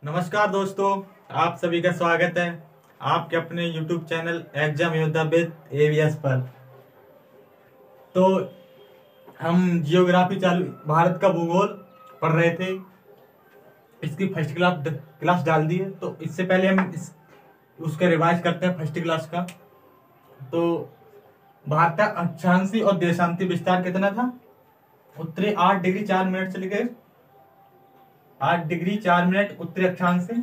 नमस्कार दोस्तों, आप सभी का स्वागत है आपके अपने YouTube चैनल एग्जाम योद्धा विद एवीएस पर। तो हम जियोग्राफी चालू भारत का भूगोल पढ़ रहे थे। इसकी फर्स्ट क्लास डाल दी है, तो इससे पहले हम उसका रिवाइज करते हैं फर्स्ट क्लास का। तो भारत का अक्षांशी और देशांती विस्तार कितना था? उत्तरी 8 डिग्री 4 मिनट से लेकर 8 डिग्री 4 मिनट उत्तरी अक्षांश से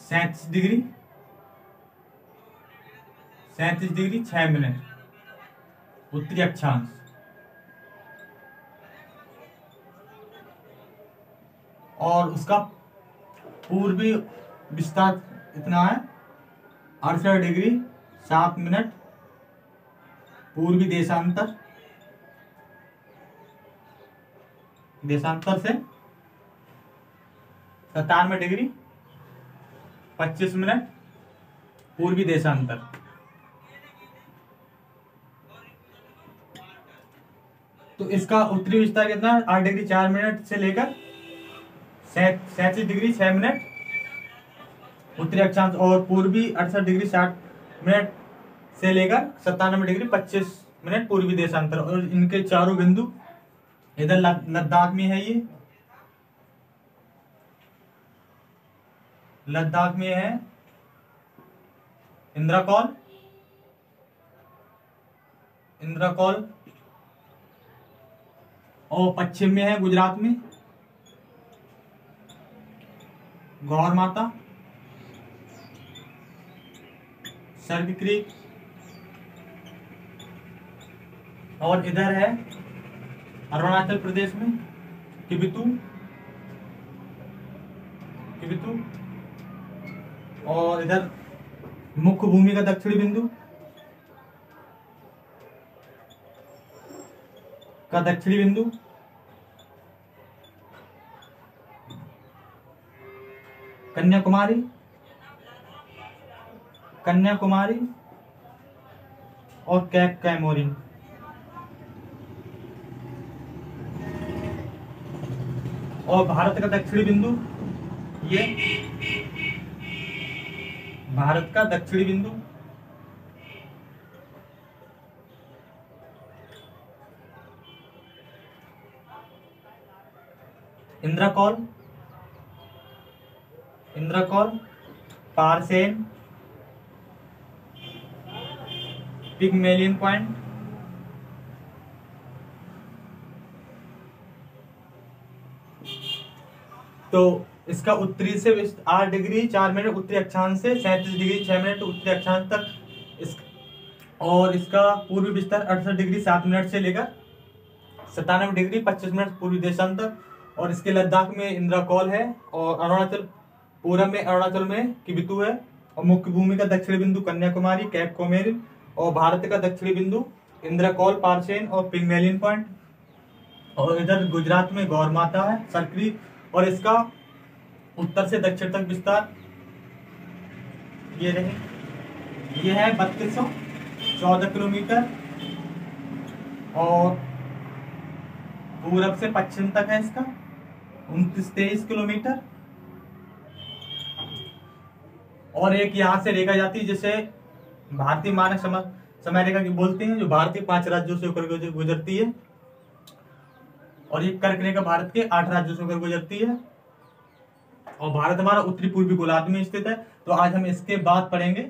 37 डिग्री 6 मिनट उत्तरी अक्षांश। और उसका पूर्वी विस्तार इतना है 68 डिग्री 7 मिनट पूर्वी देशांतर से 97 डिग्री 25 मिनट पूर्वी देशांतर। तो इसका उत्तरी विस्तार कितना है? 8 डिग्री 4 मिनट से लेकर 37 डिग्री 6 मिनट उत्तरी अक्षांश, और पूर्वी 68 डिग्री 60 मिनट से लेकर 97 डिग्री 25 मिनट पूर्वी देशांतर। और इनके चारों बिंदु इधर लद्दाख में है। ये लद्दाख में है इंद्रकौल और पश्चिम में है गुजरात में गौर माता, सर्ग क्रीक, और इधर है अरुणाचल प्रदेश में किबिथु, और इधर मुख्य भूमि का दक्षिणी बिंदु कन्याकुमारी और कैप कैमोरिन। और भारत का दक्षिणी बिंदु, ये भारत का दक्षिणी बिंदु इंद्रकौल, पारसेन, पिग्मेलियन पॉइंट, तो इसका उत्तरी से 8 डिग्री 4 मिनट उत्तरी अक्षांश से 37 डिग्री 6 मिनट उत्तरी अक्षांश तक और इसका पूर्वी विस्तार 68 डिग्री 7 मिनट से लेकर 97 डिग्री 25 मिनट पूर्वी देशांतर। और इसके लद्दाख में इंद्रकौल है, और अरुणाचल पूरब में अरुणाचल में किबिथु है, और मुख्य भूमि का दक्षिणी बिंदु कन्याकुमारी कैप कोमेरिन, और भारत का दक्षिणी बिंदु इंद्रकौल, पारसेन और पिग्मेलियन पॉइंट। और इधर गुजरात में गौर माता है, सरक्री, और इसका उत्तर से दक्षिण तक विस्तार ये है 3214 किलोमीटर, और पूरब से पश्चिम तक है इसका 2923 किलोमीटर। और एक यहाँ से रेखा जाती है जिसे भारतीय मानक समय रेखा की बोलते हैं, जो भारतीय 5 राज्यों से होकर गुजरती है। और ये कर्क रेखा भारत के 8 राज्यों से होकर गुजरती है। और भारत हमारा उत्तरी पूर्वी गोलार्ध में स्थित है। तो आज हम इसके बाद पढ़ेंगे,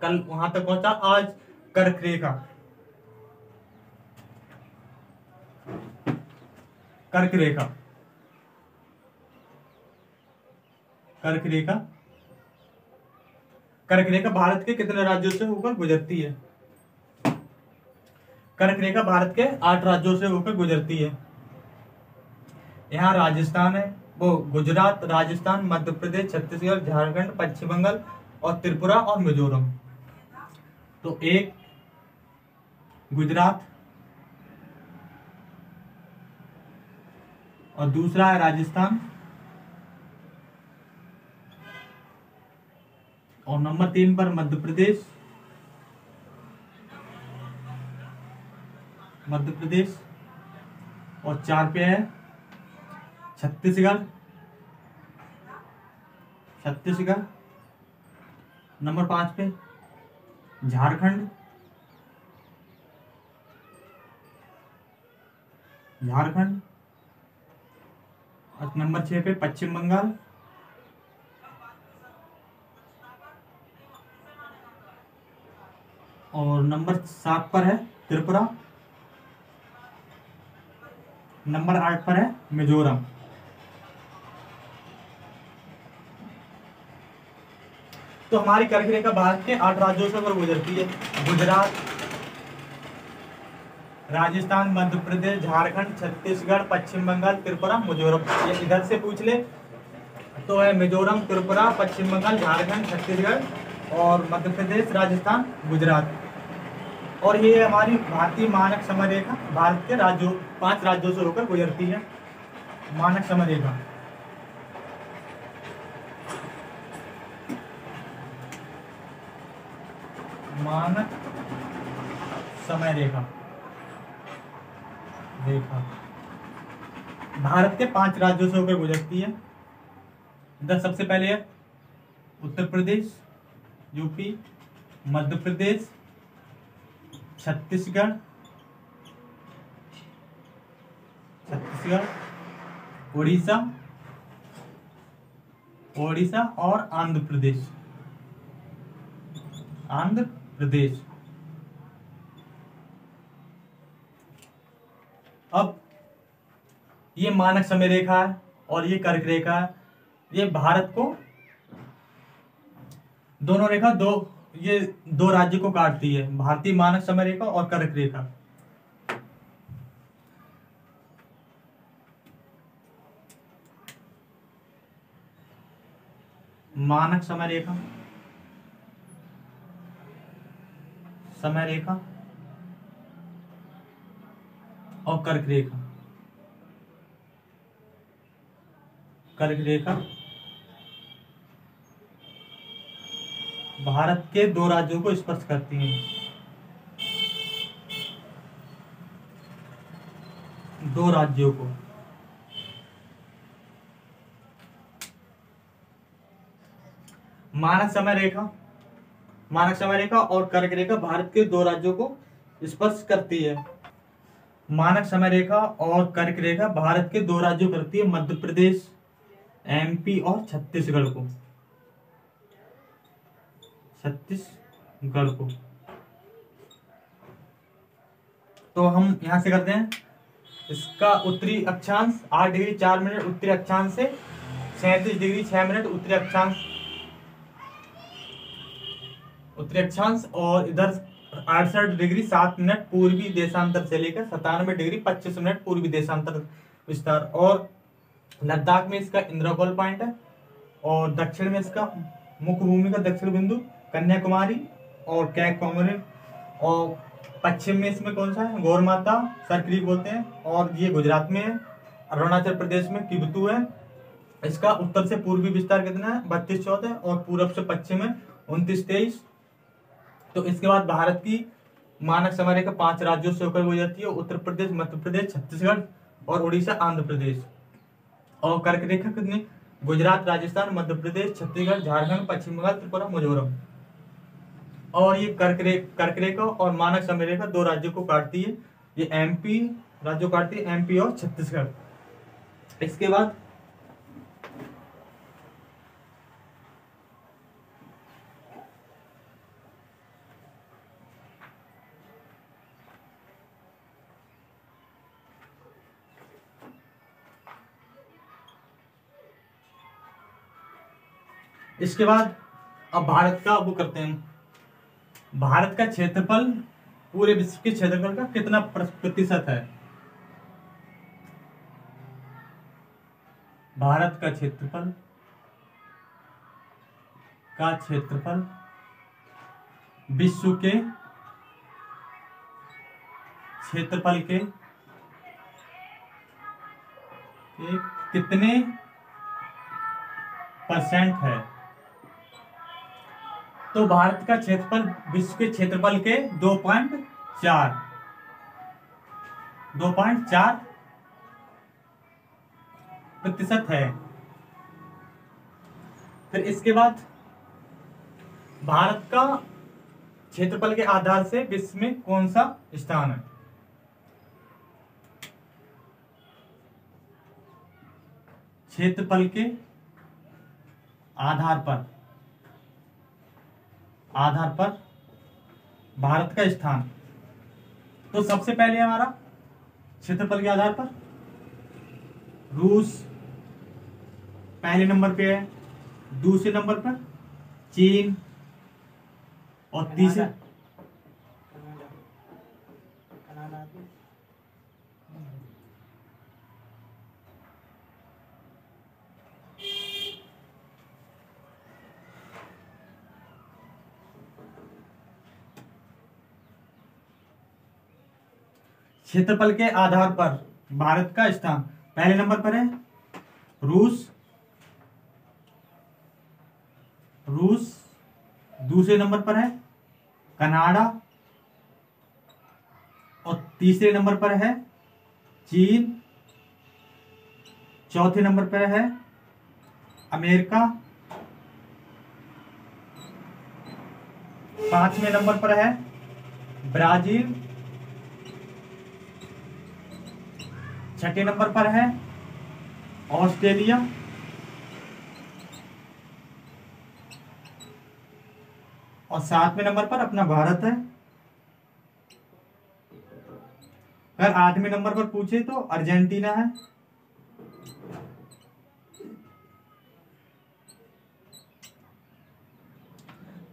कल वहां तक पहुंचा, आज कर्क रेखा। कर्क रेखा भारत के कितने राज्यों से होकर गुजरती है? कर्क रेखा भारत के 8 राज्यों से होकर गुजरती है। यहाँ राजस्थान है, वो गुजरात, राजस्थान, मध्य प्रदेश, छत्तीसगढ़, झारखंड, पश्चिम बंगाल और त्रिपुरा और मिजोरम। तो एक गुजरात और दूसरा है राजस्थान, और नंबर 3 पर मध्य प्रदेश, मध्य प्रदेश, और 4 पे है छत्तीसगढ़, नंबर 5 पे झारखंड, और नंबर 6 पे पश्चिम बंगाल, और नंबर 7 पर है त्रिपुरा, नंबर 8 पर है मिजोरम। तो हमारी कर्क रेखा भारत के 8 राज्यों से होकर गुजरती है। गुजरात, राजस्थान, मध्य प्रदेश, झारखंड, छत्तीसगढ़, पश्चिम बंगाल, त्रिपुरा, मिजोरम। ये इधर से पूछ ले तो है मिजोरम, त्रिपुरा, पश्चिम बंगाल, झारखंड, छत्तीसगढ़ और मध्य प्रदेश, राजस्थान, गुजरात। और ये हमारी भारतीय मानक समय रेखा भारत के 5 राज्यों से होकर गुजरती है। मानक समय रेखा भारत के 5 राज्यों से होकर गुजरती है। इधर सबसे पहले है उत्तर प्रदेश, यूपी, मध्य प्रदेश, छत्तीसगढ़, उड़ीसा और आंध्र प्रदेश। अब ये मानक समय रेखा है और ये कर्क रेखा है। ये भारत को दोनों रेखा ये दो राज्य को काटती है, भारतीय मानक समय रेखा और कर्क रेखा। मानक समय रेखा और कर्क रेखा भारत के 2 राज्यों को स्पर्श करती हैं। 2 राज्यों को। मानक समय रेखा और कर्क रेखा भारत के 2 राज्यों को स्पर्श करती है। मानक समय रेखा और कर्क रेखा भारत के 2 राज्यों को करती है, मध्य प्रदेश, एमपी और छत्तीसगढ़ को। तो हम यहां से करते हैं। इसका उत्तरी अक्षांश 8 डिग्री 4 मिनट उत्तरी अक्षांश से 37 डिग्री 6 मिनट उत्तरी अक्षांश और इधर 68 डिग्री 7 मिनट पूर्वी देशांतर से लेकर 97 डिग्री 25 मिनट पूर्वी देशांतर विस्तार। और लद्दाख में इसका इंद्रकोल पॉइंट है और दक्षिण में इसका मुख्य भूमि का दक्षिण बिंदु कन्याकुमारी और कैकमोरिन, और पश्चिम में इसमें कौन सा है, गौरमाता सरक्रीक बोलते हैं, और ये गुजरात में है। अरुणाचल प्रदेश में किबतू है। इसका उत्तर से पूर्वी विस्तार कितना है, 32-14, और पूर्व से पश्चिम है 29-23। तो इसके बाद भारत की मानक समय रेखा 5 राज्यों से होकर गुजरती है, उत्तर प्रदेश, मध्य प्रदेश, छत्तीसगढ़ और उड़ीसा, आंध्र प्रदेश। और कर्क रेखा कितनी, गुजरात, राजस्थान, मध्य प्रदेश, छत्तीसगढ़, झारखंड, पश्चिम बंगाल, त्रिपुरा, मिजोरम। और ये कर्क रेखा और मानक समय रेखा 2 राज्यों को काटती है। ये एमपी राज्यों को काटती है, एमपी और छत्तीसगढ़। इसके बाद अब भारत का वो करते हैं। भारत का क्षेत्रफल पूरे विश्व के क्षेत्रफल का कितना प्रतिशत है। भारत का क्षेत्रफल विश्व के क्षेत्रफल के कितने परसेंट है। तो भारत का क्षेत्रफल विश्व के क्षेत्रफल के 2.4। 2.4% है। फिर इसके बाद भारत का क्षेत्रफल के आधार से विश्व में कौन सा स्थान है? क्षेत्रफल के आधार पर भारत का स्थान। तो सबसे पहले हमारा क्षेत्रफल के आधार पर रूस पहले नंबर पे है, दूसरे नंबर पर चीन और तीसरे क्षेत्रफल के आधार पर भारत का स्थान पहले नंबर पर है रूस, दूसरे नंबर पर है कनाडा और तीसरे नंबर पर है चीन, चौथे नंबर पर है अमेरिका, पांचवें नंबर पर है ब्राजील, छठे नंबर पर है ऑस्ट्रेलिया और सातवें नंबर पर अपना भारत है। अगर आठवें नंबर पर पूछे तो अर्जेंटीना है।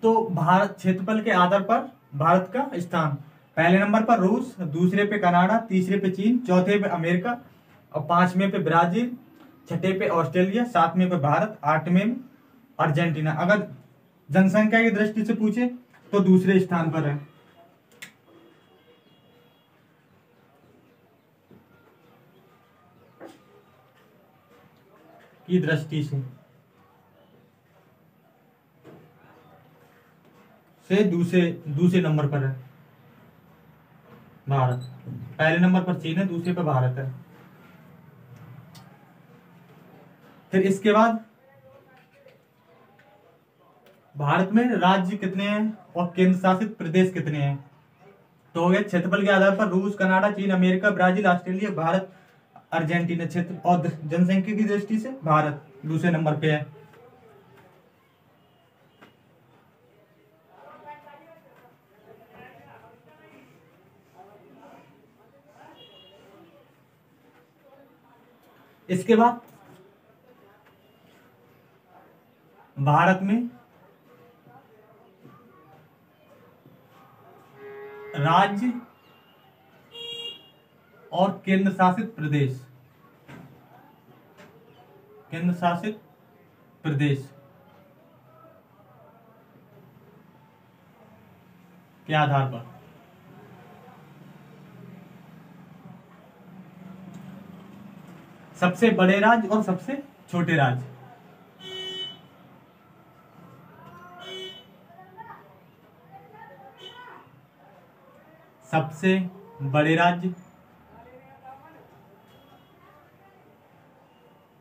तो भारत क्षेत्रफल के आधार पर भारत का स्थान पहले नंबर पर रूस, दूसरे पे कनाडा, तीसरे पे चीन, चौथे पे अमेरिका और पांचवें पे ब्राजील, छठे पे ऑस्ट्रेलिया, सातवें पे भारत, आठवें में अर्जेंटीना। अगर जनसंख्या की दृष्टि से पूछे तो दूसरे स्थान पर है। की दृष्टि से दूसरे नंबर पर है भारत। पहले नंबर पर चीन है, दूसरे पर भारत है। फिर इसके बाद भारत में राज्य कितने हैं और केंद्र शासित प्रदेश कितने हैं? तो हो गए क्षेत्रफल के आधार पर रूस, कनाडा, चीन, America, Brazil, Australia, Bharat, Argentina. क्षेत्र और जनसंख्या की दृष्टि से भारत दूसरे नंबर पे है। इसके बाद भारत में राज्य और केंद्र शासित प्रदेश के आधार पर सबसे बड़े राज्य और सबसे छोटे राज्य। सबसे बड़े राज्य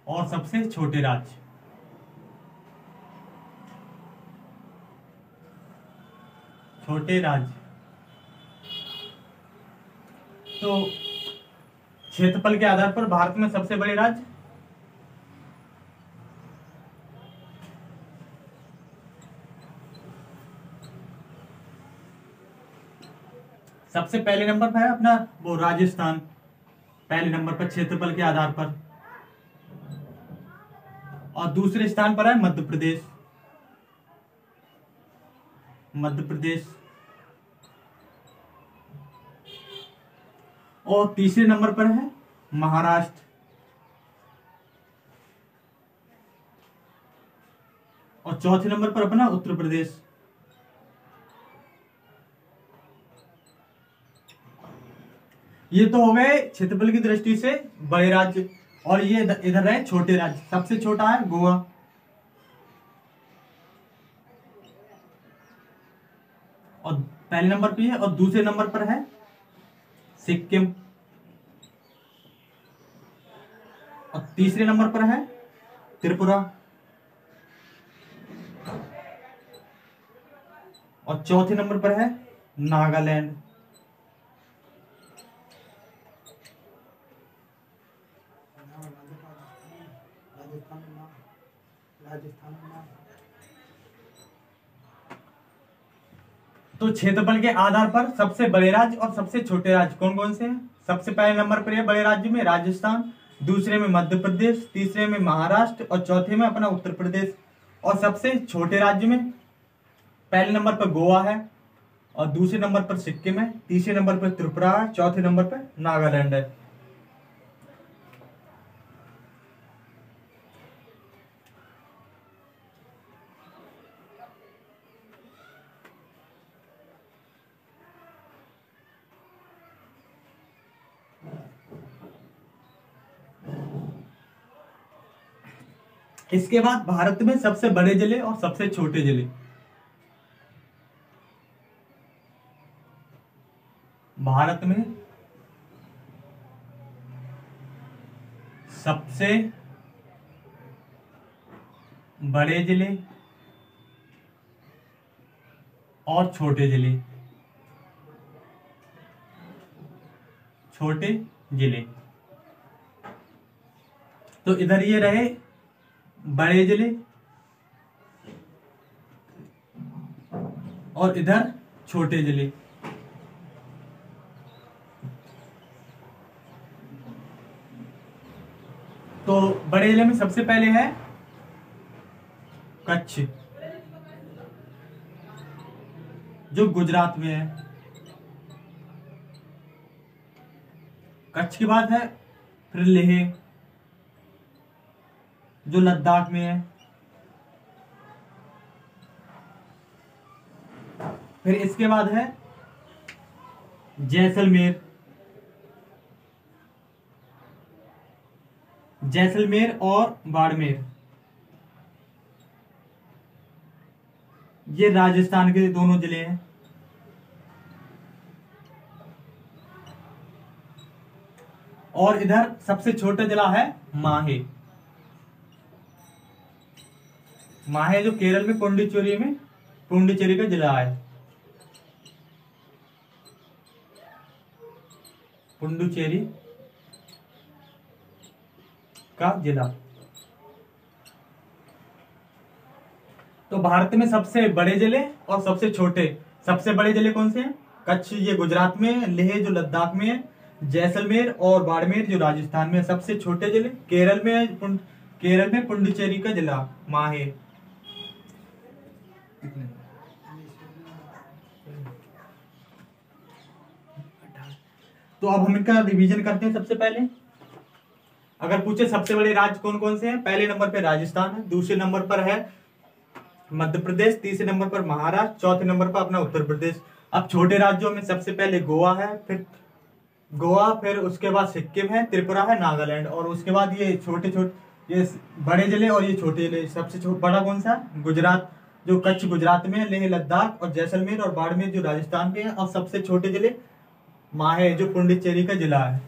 और सबसे छोटे राज्य। छोटे राज्य तो क्षेत्रफल के आधार पर भारत में सबसे बड़े राज्य सबसे पहले नंबर पर है अपना वो राजस्थान, पहले नंबर पर क्षेत्रफल के आधार पर। और दूसरे स्थान पर है मध्य प्रदेश। और तीसरे नंबर पर है महाराष्ट्र। और चौथे नंबर पर अपना उत्तर प्रदेश। ये तो हो गए क्षेत्रफल की दृष्टि से बड़े राज्य। और ये इधर रहे छोटे राज्य। सबसे छोटा है गोवा, और पहले नंबर पे है। और दूसरे नंबर पर है सिक्किम, और तीसरे नंबर पर है त्रिपुरा, और चौथे नंबर पर है नागालैंड। तो क्षेत्रफल के आधार पर सबसे बड़े राज्य और सबसे छोटे राज्य कौन कौन से हैं? सबसे पहले नंबर पर है बड़े राज्य में राजस्थान, दूसरे में मध्य प्रदेश, तीसरे में महाराष्ट्र और चौथे में अपना उत्तर प्रदेश। और सबसे छोटे राज्य में पहले नंबर पर गोवा है, और दूसरे नंबर पर सिक्किम है, तीसरे नंबर पर त्रिपुरा है, चौथे नंबर पर नागालैंड है। इसके बाद भारत में सबसे बड़े जिले और सबसे छोटे जिले। भारत में सबसे बड़े जिले और छोटे जिले। छोटे जिले तो इधर ये रहे बड़े जिले और इधर छोटे जिले। तो बड़े जिले में सबसे पहले है कच्छ, जो गुजरात में है। कच्छ के बाद है फिर लेह, जो लद्दाख में है। फिर इसके बाद है जैसलमेर, जैसलमेर और बाड़मेर, ये राजस्थान के दोनों जिले हैं। और इधर सबसे छोटा जिला है माहे। माहे जो केरल में पुंडुचेरी का जिला है। पुंडुचेरी का जिला। तो भारत में सबसे बड़े जिले और सबसे छोटे। सबसे बड़े जिले कौन से हैं? कच्छ ये गुजरात में है, लेह जो लद्दाख में है, जैसलमेर और बाड़मेर जो राजस्थान में है। सबसे छोटे जिले केरल में है, केरल में पुंडुचेरी का जिला माहे। तो अब हम इनका रिवीजन करते हैं। सबसे पहले अगर पूछे सबसे बड़े राज्य कौन कौन से हैं, पहले नंबर पे राजस्थान है, दूसरे नंबर पर है मध्य प्रदेश, तीसरे नंबर पर महाराष्ट्र, चौथे नंबर पर अपना उत्तर प्रदेश। अब छोटे राज्यों में सबसे पहले गोवा है, फिर उसके बाद सिक्किम है, त्रिपुरा है, नागालैंड, और उसके बाद ये छोटे ये बड़े जिले और ये छोटे जिले। सबसे बड़ा कौन सा? गुजरात, जो कच्छ गुजरात में है, लेह लद्दाख और जैसलमेर और बाड़मेर जो राजस्थान के हैं। और सबसे छोटे जिले माहे जो पुंडुचेरी का जिला है।